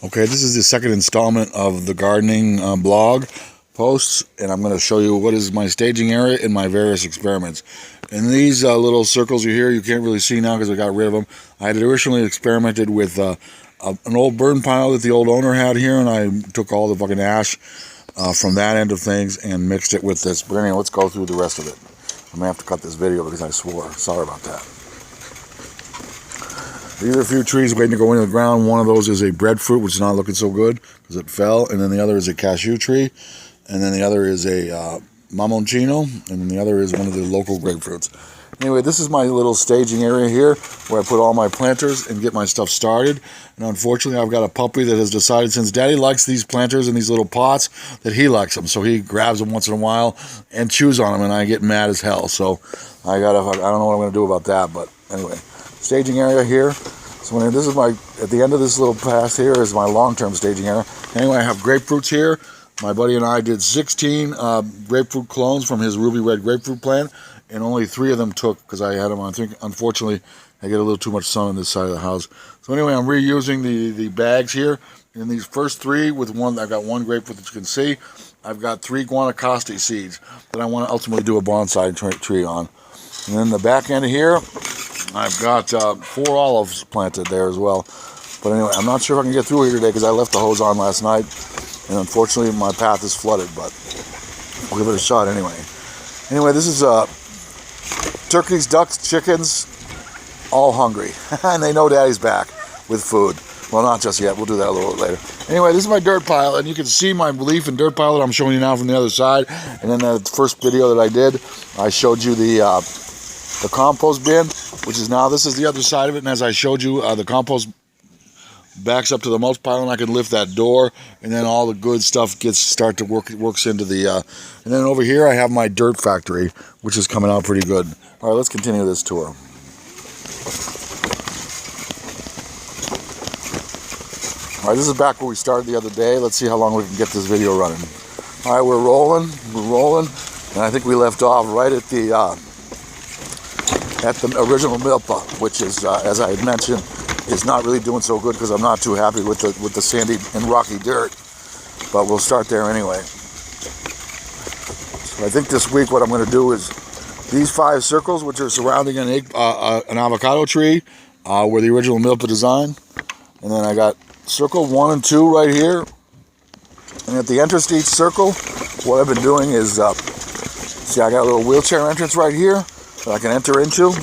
Okay, this is the second installment of the gardening blog posts, and I'm going to show you what is my staging area and my various experiments. And these little circles you hear, you can't really see now because I got rid of them. I had originally experimented with an old burn pile that the old owner had here, and I took all the fucking ash from that end of things and mixed it with this. But anyway, let's go through the rest of it. I'm going to have to cut this video because I swore. Sorry about that. These are a few trees waiting to go into the ground. One of those is a breadfruit, which is not looking so good because it fell. And then the other is a cashew tree. And then the other is a mamoncino. And then the other is one of the local grapefruits. Anyway, this is my little staging area here where I put all my planters and get my stuff started. And unfortunately, I've got a puppy that has decided, since Daddy likes these planters in these little pots, that he likes them. So he grabs them once in a while and chews on them, and I get mad as hell. So I don't know what I'm going to do about that. But anyway, staging area here. So this is at the end of this little path here is my long-term staging area. Anyway, I have grapefruits here. My buddy and I did 16 grapefruit clones from his ruby red grapefruit plant, and only 3 of them took because I had them on. I think, unfortunately, I get a little too much sun on this side of the house. So anyway, I'm reusing the bags here. In these first 3, with one, I've got 1 grapefruit that you can see. I've got 3 Guanacaste seeds that I want to ultimately do a bonsai tree on. And then the back end here, I've got 4 olives planted there as well. But anyway, I'm not sure if I can get through here today because I left the hose on last night. And unfortunately, my path is flooded, but we'll give it a shot anyway. Anyway, this is turkeys, ducks, chickens, all hungry. And they know Daddy's back with food. Well, not just yet. We'll do that a little bit later. Anyway, this is my dirt pile, and you can see my leaf and dirt pile that I'm showing you now from the other side. And then the first video that I did, I showed you the compost bin, which is now, this is the other side of it. And as I showed you, the compost backs up to the mulch pile, and I can lift that door, and then all the good stuff works into the and then over here I have my dirt factory, which is coming out pretty good. All right, let's continue this tour. All right, this is back where we started the other day. Let's see how long we can get this video running. All right, we're rolling, and I think we left off right at the original milpa, which is, as I had mentioned, is not really doing so good because I'm not too happy with the sandy and rocky dirt. But we'll start there anyway. So I think this week what I'm going to do is these 5 circles, which are surrounding an avocado tree, were the original milpa design. And then I got circle 1 and 2 right here. And at the entrance to each circle, what I've been doing is, see, I got a little wheelchair entrance right here that I can enter into.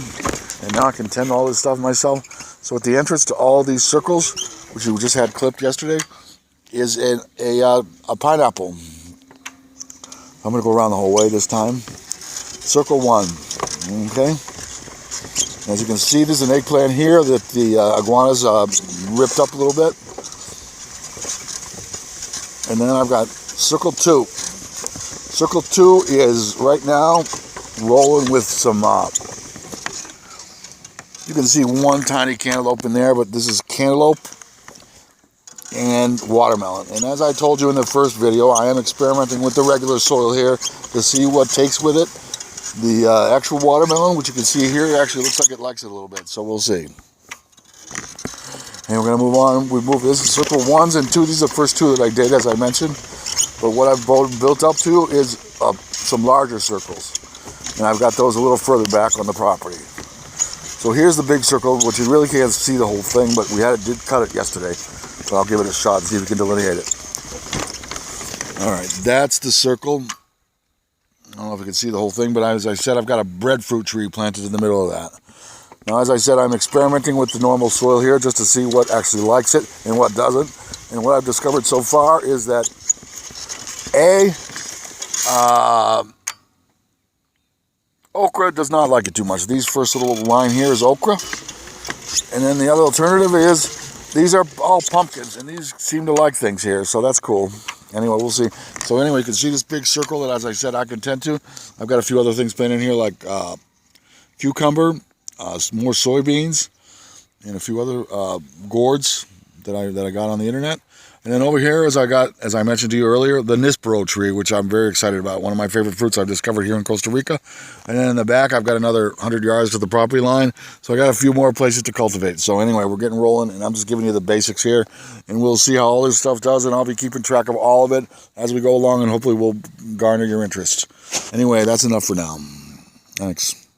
And now I can tend all this stuff myself. So at the entrance to all these circles, which we just had clipped yesterday, is a pineapple. I'm going to go around the whole way this time. Circle 1, okay? As you can see, there's an eggplant here that the iguanas ripped up a little bit. And then I've got circle 2. Circle 2 is right now rolling with some you can see 1 tiny cantaloupe in there, but this is cantaloupe and watermelon. And as I told you in the first video, I am experimenting with the regular soil here to see what takes with it. The actual watermelon, which you can see here, actually looks like it likes it a little bit, so we'll see. And we're going to move on. This is circle 1s and 2. These are the first 2 that I did, as I mentioned. But what I've built up to is some larger circles. And I've got those a little further back on the property. So here's the big circle, which you really can't see the whole thing, but we did cut it yesterday. But I'll give it a shot and see if we can delineate it. All right, that's the circle. I don't know if you can see the whole thing, but as I said, I've got a breadfruit tree planted in the middle of that. Now, as I said, I'm experimenting with the normal soil here just to see what actually likes it and what doesn't. And what I've discovered so far is that okra does not like it too much. These first little line here is okra. And then the other alternative is these are all pumpkins, and these seem to like things here, so that's cool. Anyway, we'll see. So anyway, you can see this big circle that, as I said, I can tend to. I've got a few other things planted in here, like cucumber, some more soybeans, and a few other gourds, that I got on the internet. And then over here, as I mentioned to you earlier, the Nispero tree, which I'm very excited about. One of my favorite fruits I've discovered here in Costa Rica. And then in the back, I've got another 100 yards to the property line. So I got a few more places to cultivate. So anyway, we're getting rolling, and I'm just giving you the basics here. And we'll see how all this stuff does, and I'll be keeping track of all of it as we go along, and hopefully we'll garner your interest. Anyway, that's enough for now. Thanks.